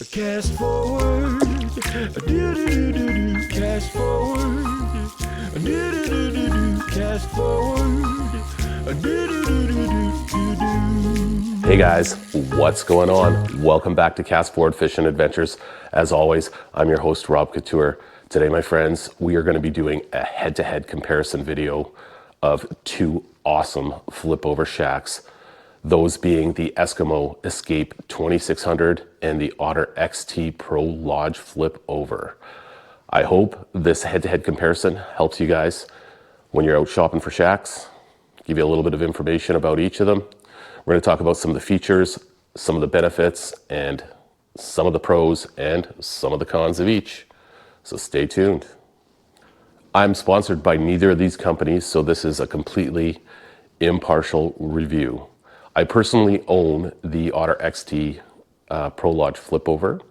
Cast forward, do-do-do-do-do. Cast forward, do-do-do-do-do. Cast forward, do-do-do-do-do. Hey guys, what's going on? Welcome back to Cast Forward Fishing Adventures. As always, I'm your host, Rob Couture. Today, my friends, we are going to be doing a head-to-head comparison video of two awesome flip-over shacks. Those being the Eskimo Eskape 2600 and the Otter XT Pro Lodge Flip Over. I hope this head-to-head comparison helps you guys when you're out shopping for shacks, give you a little bit of information about each of them. We're going to talk about some of the features, some of the benefits, and some of the pros and some of the cons of each. So stay tuned. I'm sponsored by neither of these companies, so this is a completely impartial review. I personally own the Otter XT Pro Lodge Flip Over,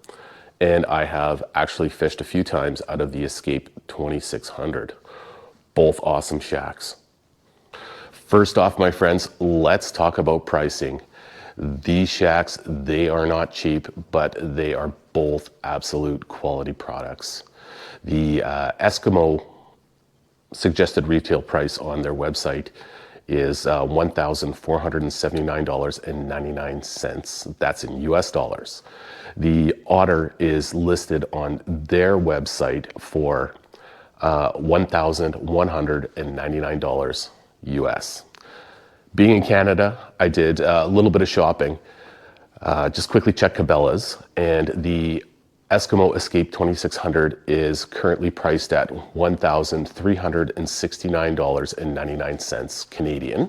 and I have actually fished a few times out of the Eskape 2600. Both awesome shacks. First off, my friends, let's talk about pricing. These shacks, they are not cheap, but they are both absolute quality products. The Eskimo suggested retail price on their website is $1,479.99. That's in US dollars. The Otter is listed on their website for $1,199 US. Being in Canada, I did a little bit of shopping. Just quickly check Cabela's, and the Eskimo Eskape 2600 is currently priced at $1,369.99 Canadian.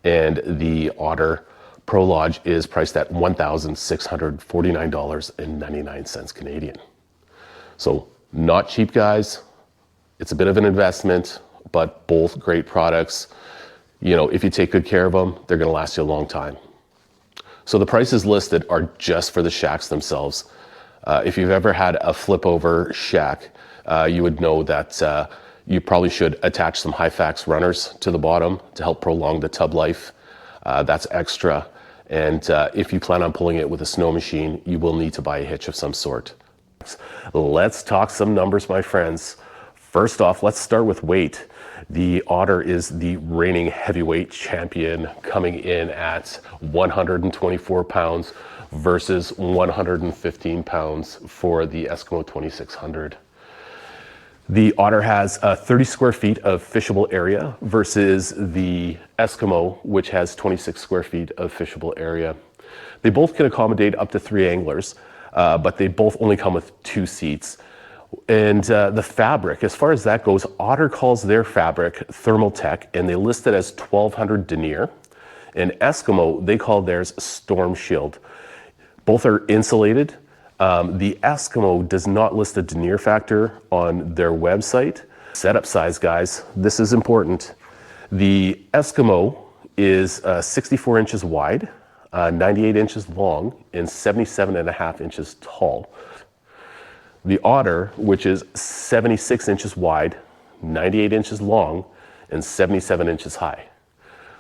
And the Otter Pro Lodge is priced at $1,649.99 Canadian. So not cheap, guys. It's a bit of an investment, but both great products. You know, if you take good care of them, they're gonna last you a long time. So the prices listed are just for the shacks themselves. If you've ever had a flip over shack, you would know that you probably should attach some Hyfax runners to the bottom to help prolong the tub life. That's extra. And if you plan on pulling it with a snow machine, you will need to buy a hitch of some sort. Let's talk some numbers, my friends. First off, let's start with weight. The Otter is the reigning heavyweight champion, coming in at 124 pounds versus 115 pounds for the Eskimo 2600. The Otter has 30 square feet of fishable area versus the Eskimo, which has 26 square feet of fishable area. They both can accommodate up to 3 anglers, but they both only come with 2 seats. And the fabric, as far as that goes, Otter calls their fabric Thermal Tech, and they list it as 1200 denier. And Eskimo, they call theirs Storm Shield. Both are insulated. The Eskimo does not list a denier factor on their website. Setup size, guys, this is important. The Eskimo is 64 inches wide, 98 inches long, and 77.5 inches tall. The Otter, which is 76 inches wide, 98 inches long, and 77 inches high.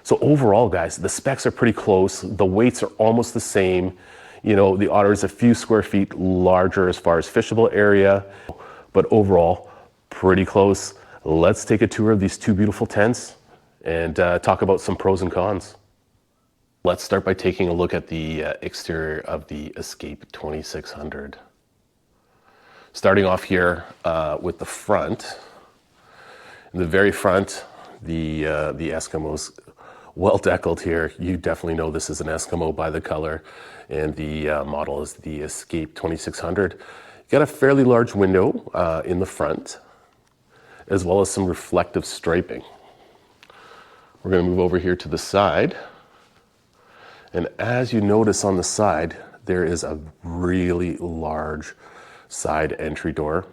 So overall, guys, the specs are pretty close. The weights are almost the same. You know, the Otter is a few square feet larger as far as fishable area, but overall, pretty close. Let's take a tour of these two beautiful tents and talk about some pros and cons. Let's start by taking a look at the exterior of the Eskape 2600. Starting off here with the front. In the very front, the Eskimo's well deckled here. You definitely know this is an Eskimo by the color, and the model is the Eskape 2600. Got a fairly large window in the front, as well as some reflective striping. We're going to move over here to the side, and as you notice on the side, there is a really large side entry door,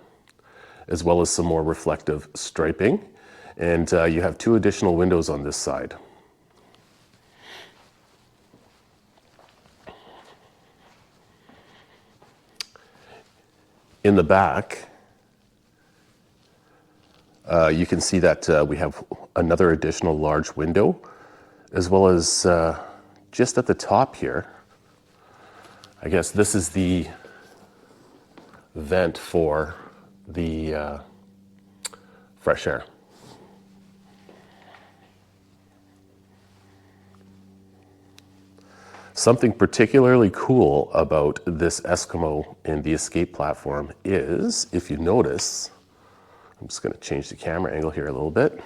as well as some more reflective striping, and you have 2 additional windows on this side. In the back, you can see that we have another additional large window, as well as just at the top here, I guess this is the vent for the fresh air. Something particularly cool about this Eskimo and the Eskape platform is, if you notice, I'm just going to change the camera angle here a little bit.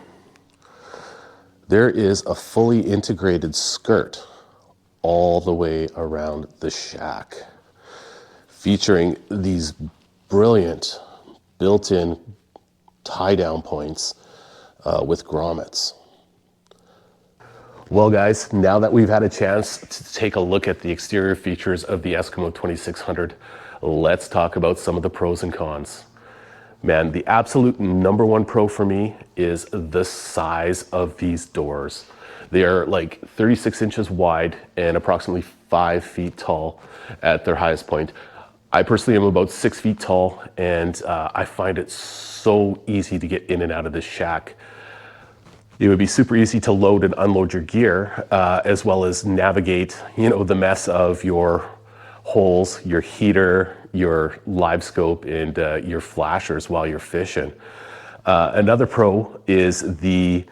There is a fully integrated skirt all the way around the shack, featuring these brilliant built-in tie-down points with grommets. Well guys, now that we've had a chance to take a look at the exterior features of the Eskimo 2600, let's talk about some of the pros and cons. Man, the absolute number one pro for me is the size of these doors. They are like 36 inches wide and approximately 5 feet tall at their highest point. I personally am about 6 feet tall, and I find it so easy to get in and out of this shack. It would be super easy to load and unload your gear, as well as navigate, the mess of your holes, your heater, your live scope, and your flashers while you're fishing. Another pro is the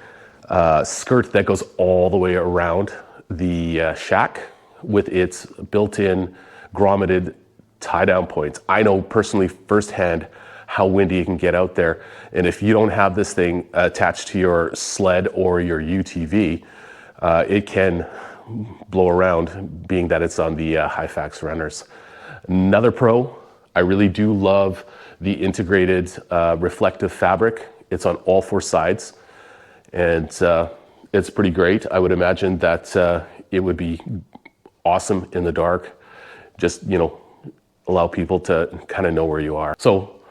skirt that goes all the way around the shack with its built-in grommeted tie-down points. I know personally firsthand how windy it can get out there. And if you don't have this thing attached to your sled or your UTV, it can blow around, being that it's on the high-fax runners. Another pro, I really do love the integrated reflective fabric. It's on all 4 sides, and it's pretty great. I would imagine that it would be awesome in the dark. Just, allow people to kind of know where you are. So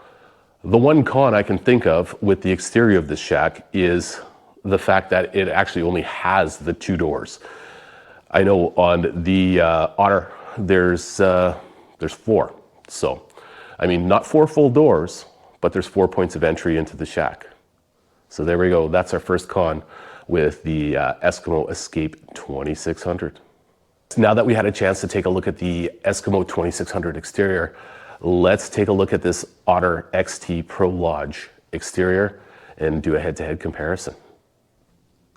the one con I can think of with the exterior of this shack is the fact that it actually only has the 2 doors. I know on the Otter there's 4. So, I mean, not 4 full doors, but there's 4 points of entry into the shack. So there we go. That's our first con with the Eskimo Eskape 2600. Now that we had a chance to take a look at the Eskimo 2600 exterior, let's take a look at this Otter XT Pro Lodge exterior and do a head-to-head comparison.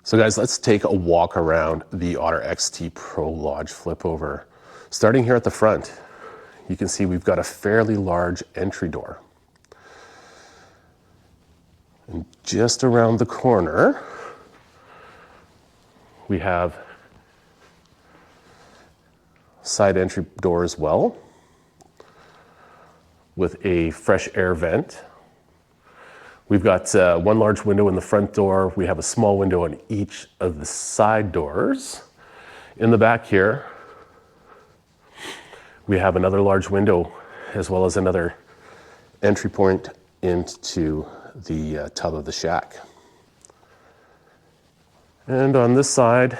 So guys, let's take a walk around the Otter XT Pro Lodge flip over. Starting here at the front, you can see we've got a fairly large entry door. And just around the corner, we have side entry door as well, with a fresh air vent. We've got 1 large window in the front door. We have a small window on each of the side doors. In the back here, we have another large window, as well as another entry point into the tub of the shack. And on this side,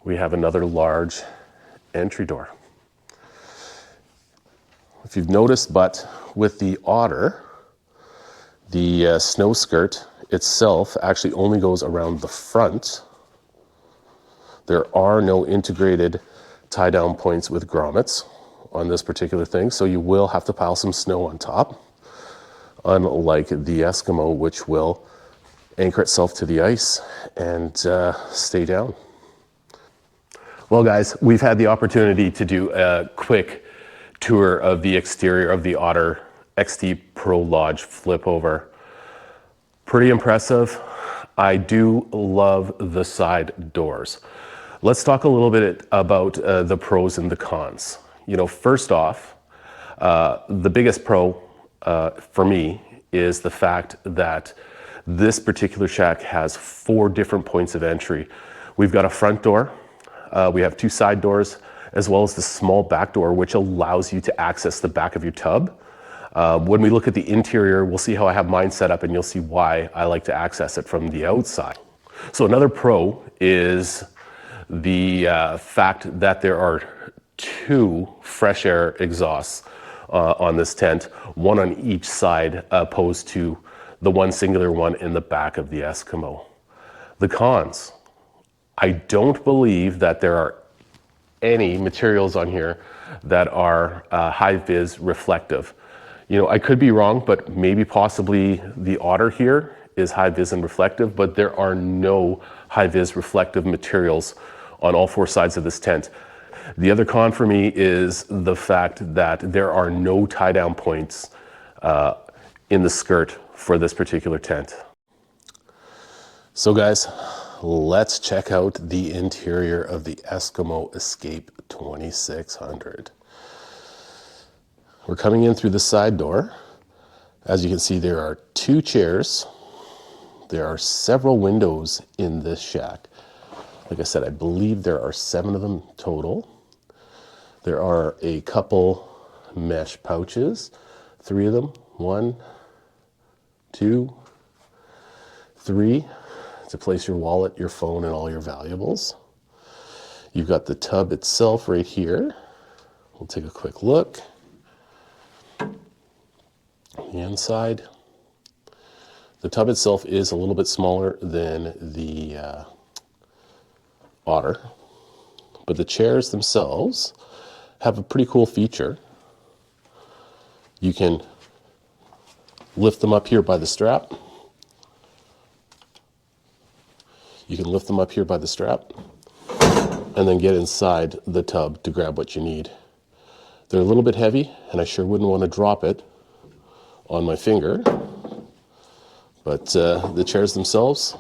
we have another large entry door. If you've noticed, but with the Otter, the snow skirt itself actually only goes around the front. There are no integrated tie-down points with grommets on this particular thing, so you will have to pile some snow on top, unlike the Eskimo, which will anchor itself to the ice and stay down. Well guys, we've had the opportunity to do a quick tour of the exterior of the Otter XT Pro Lodge flip over. Pretty impressive. I do love the side doors. Let's talk a little bit about the pros and the cons. First off, the biggest pro for me is the fact that this particular shack has 4 different points of entry. We've got a front door. We have 2 side doors, as well as the small back door, which allows you to access the back of your tub. When we look at the interior, we'll see how I have mine set up, and you'll see why I like to access it from the outside. So another pro is the fact that there are 2 fresh air exhausts on this tent, 1 on each side, opposed to the 1 singular one in the back of the Eskimo. The cons: I don't believe that there are any materials on here that are high vis reflective. You know, I could be wrong, but maybe possibly the Otter here is high vis and reflective, but there are no high vis reflective materials on all four sides of this tent. The other con for me is the fact that there are no tie down points in the skirt for this particular tent. So guys, let's check out the interior of the Eskimo Eskape 2600. We're coming in through the side door. As you can see, there are 2 chairs. There are several windows in this shack. Like I said, I believe there are 7 of them total. There are a couple mesh pouches, 3 of them, 1, 2, 3, to place your wallet, your phone, and all your valuables. You've got the tub itself right here. We'll take a quick look. The inside. The tub itself is a little bit smaller than the Otter, but the chairs themselves have a pretty cool feature. You can lift them up here by the strap. You can lift them up here by the strap and then get inside the tub to grab what you need. They're a little bit heavy, and I sure wouldn't want to drop it on my finger, but the chairs themselves,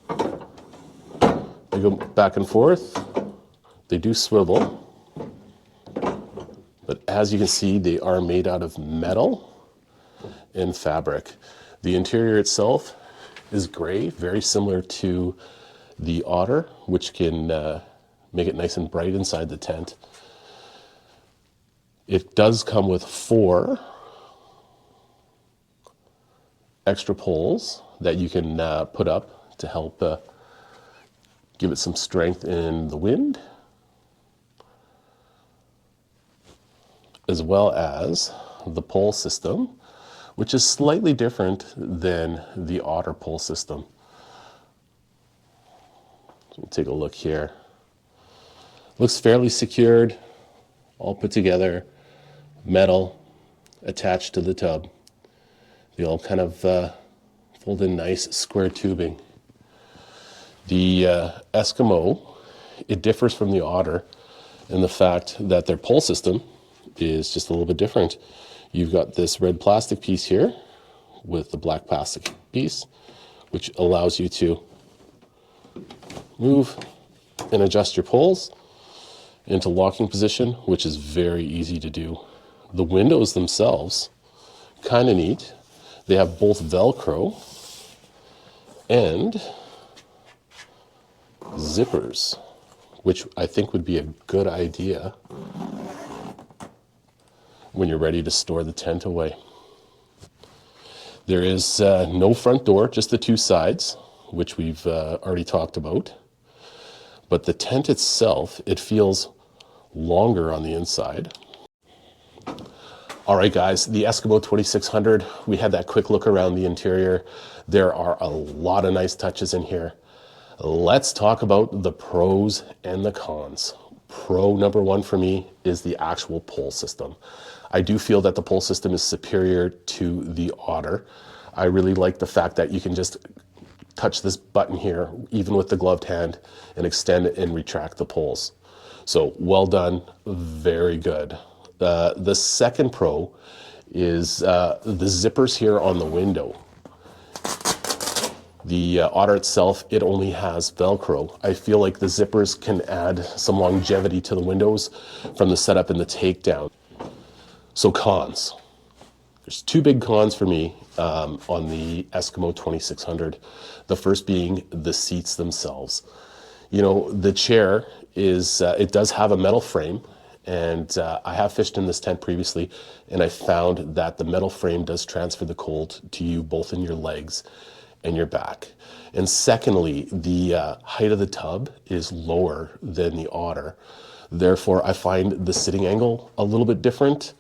they go back and forth. They do swivel, but as you can see, they are made out of metal and fabric. The interior itself is gray, very similar to the Otter, which can make it nice and bright inside the tent. It does come with 4 extra poles that you can put up to help give it some strength in the wind, as well as the pole system, which is slightly different than the Otter pole system. So we'll take a look here. Looks fairly secured, all put together, metal attached to the tub. They all kind of fold in nice square tubing. The Eskimo, it differs from the Otter in the fact that their pole system is just a little bit different. You've got this red plastic piece here with the black plastic piece, which allows you to move and adjust your poles into locking position, which is very easy to do. The windows themselves, kind of neat. They have both Velcro and zippers, which I think would be a good idea when you're ready to store the tent away. There is no front door, just the 2 sides, which we've already talked about. But the tent itself, it feels longer on the inside. All right, guys, the Eskimo 2600, we had that quick look around the interior. There are a lot of nice touches in here. Let's talk about the pros and the cons. Pro number 1 for me is the actual pole system. I do feel that the pole system is superior to the Otter. I really like the fact that you can just touch this button here, even with the gloved hand, and extend and retract the poles. So well done, very good. The second pro is the zippers here on the window. The Otter itself, it only has Velcro. I feel like the zippers can add some longevity to the windows from the setup and the takedown. So cons. There's 2 big cons for me on the Eskimo 2600. The first being the seats themselves. You know, the chair is, it does have a metal frame, and I have fished in this tent previously, and I found that the metal frame does transfer the cold to you both in your legs and your back. And secondly, the height of the tub is lower than the Otter. Therefore, I find the sitting angle a little bit different.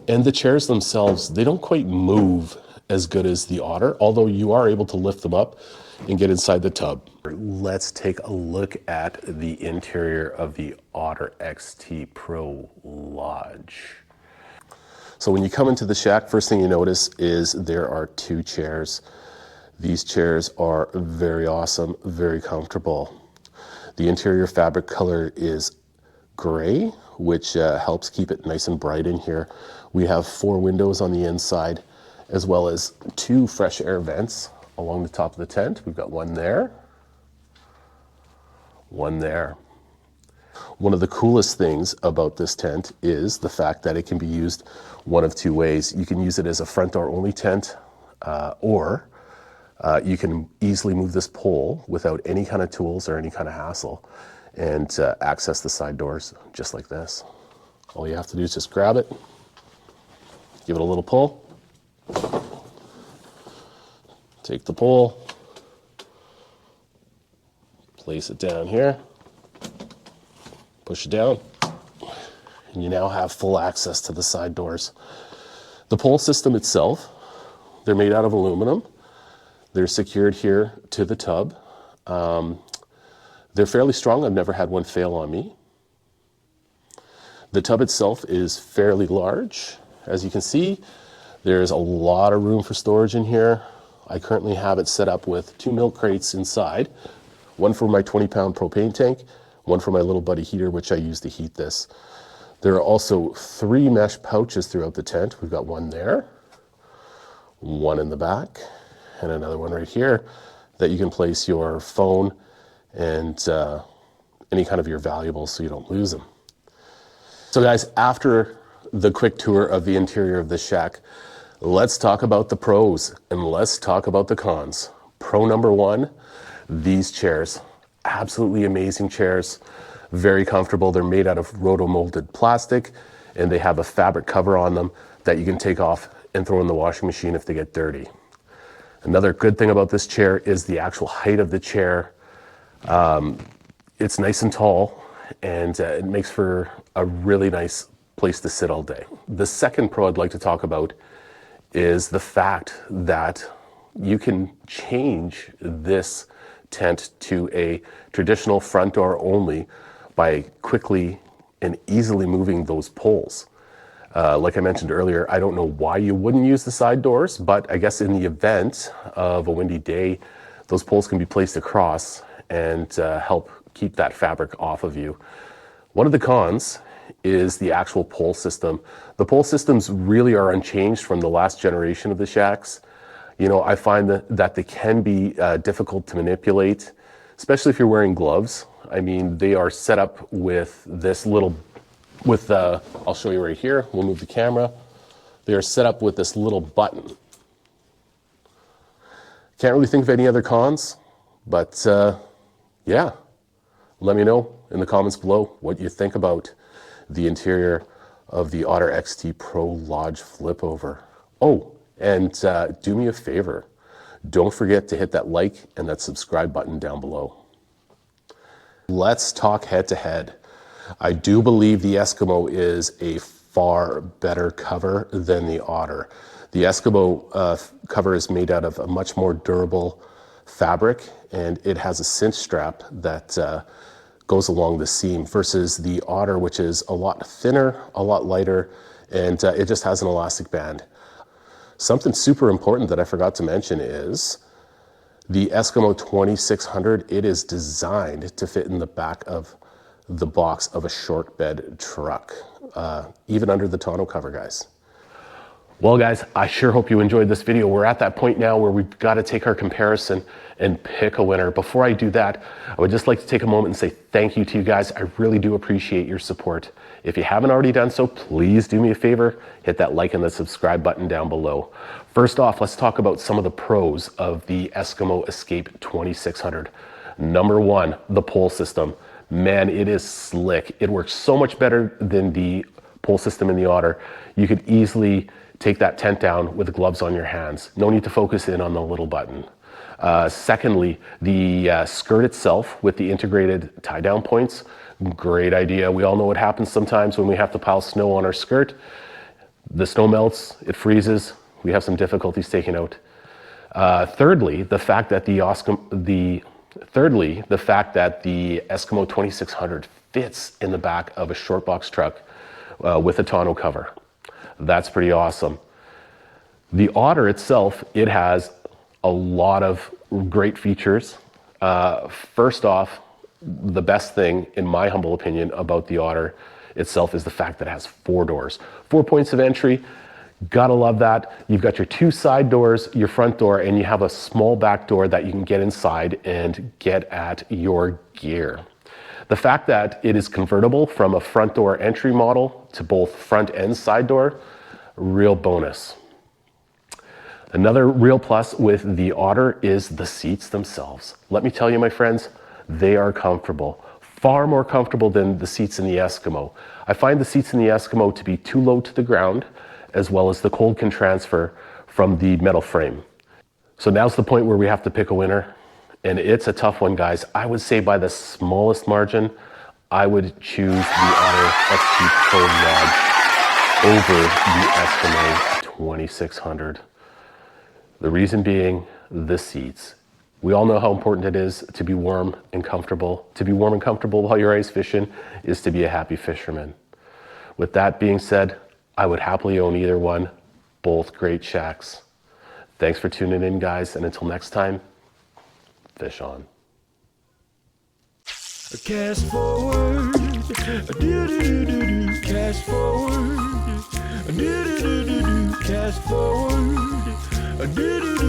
And the chairs themselves, they don't quite move as good as the Otter, although you are able to lift them up and get inside the tub. Let's take a look at the interior of the Otter XT Pro Lodge. So when you come into the shack, first thing you notice is there are 2 chairs. These chairs are very awesome, very comfortable. The interior fabric color is gray, which helps keep it nice and bright in here. We have 4 windows on the inside, as well as 2 fresh air vents along the top of the tent. We've got one there, one there. One of the coolest things about this tent is the fact that it can be used one of 2 ways. You can use it as a front door only tent, or you can easily move this pole without any kind of tools or any kind of hassle and access the side doors just like this. All you have to do is just grab it, give it a little pull, take the pole, place it down here, push it down, and you now have full access to the side doors. The pole system itself, they're made out of aluminum. They're secured here to the tub. They're fairly strong. I've never had one fail on me. The tub itself is fairly large. As you can see, there's a lot of room for storage in here. I currently have it set up with 2 milk crates inside, one for my 20-pound propane tank, one for my little buddy heater, which I use to heat this. There are also 3 mesh pouches throughout the tent. We've got one there, one in the back, and another one right here that you can place your phone and any kind of your valuables so you don't lose them. So guys, after the quick tour of the interior of this shack, let's talk about the pros and let's talk about the cons. Pro number 1, these chairs. Absolutely amazing chairs, very comfortable. They're made out of roto-molded plastic and they have a fabric cover on them that you can take off and throw in the washing machine if they get dirty. Another good thing about this chair is the actual height of the chair. It's nice and tall and it makes for a really nice place to sit all day. The second pro I'd like to talk about is the fact that you can change this tent to a traditional front door only by quickly and easily moving those poles. Like I mentioned earlier, I don't know why you wouldn't use the side doors, but I guess in the event of a windy day, those poles can be placed across and help keep that fabric off of you. One of the cons is the actual pole system. The pole systems really are unchanged from the last generation of the shacks. You know, I find that they can be difficult to manipulate, especially if you're wearing gloves. I mean, they are set up with this little, I'll show you right here. We'll move the camera. They are set up with this little button. Can't really think of any other cons, but yeah, let me know in the comments below what you think about the interior of the Otter XT Pro Lodge Flipover. Oh, and do me a favor. Don't forget to hit that like and that subscribe button down below. Let's talk head to head. I do believe the Eskimo is a far better cover than the Otter. The Eskimo cover is made out of a much more durable fabric and it has a cinch strap that goes along the seam versus the Otter, which is a lot thinner, a lot lighter, and it just has an elastic band. Something super important that I forgot to mention is the Eskimo 2600. It is designed to fit in the back of the box of a short bed truck, even under the tonneau cover, guys. Well, guys, I sure hope you enjoyed this video. We're at that point now where we've got to take our comparison and pick a winner. Before I do that, I would just like to take a moment and say thank you to you guys. I really do appreciate your support. If you haven't already done so, please do me a favor, hit that like and the subscribe button down below. First off, let's talk about some of the pros of the Eskimo Eskape 2600. Number 1, the pole system. Man, it is slick. It works so much better than the pole system in the Otter. You could easily take that tent down with gloves on your hands. No need to focus in on the little button. Secondly, the skirt itself with the integrated tie down points, great idea. We all know what happens sometimes when we have to pile snow on our skirt. The snow melts, it freezes. We have some difficulties taking out Thirdly, the fact that the Eskimo 2600 fits in the back of a short box truck with a tonneau cover. That's pretty awesome. The Otter itself, it has a lot of great features. First off, the best thing, in my humble opinion, about the Otter itself is the fact that it has 4 doors. 4 points of entry. Gotta love that. You've got your 2 side doors, your front door, and you have a small back door that you can get inside and get at your gear. The fact that it is convertible from a front door entry model to both front and side door, real bonus. Another real plus with the Otter is the seats themselves. Let me tell you, my friends, they are comfortable. Far more comfortable than the seats in the Eskimo. I find the seats in the Eskimo to be too low to the ground, as well as the cold can transfer from the metal frame. So now's the point where we have to pick a winner, and it's a tough one, guys. I would say by the smallest margin, I would choose the Otter XT Pro Lodge over the Eskimo 2600. The reason being the seats. We all know how important it is to be warm and comfortable. To be warm and comfortable while you're ice fishing is to be a happy fisherman. With that being said, I would happily own either one. Both great shacks. Thanks for tuning in, guys, and until next time, fish on. Cast forward, do-do-do-do-do. Cast forward, do-do-do-do-do. Cast forward, do-do-do-do-do.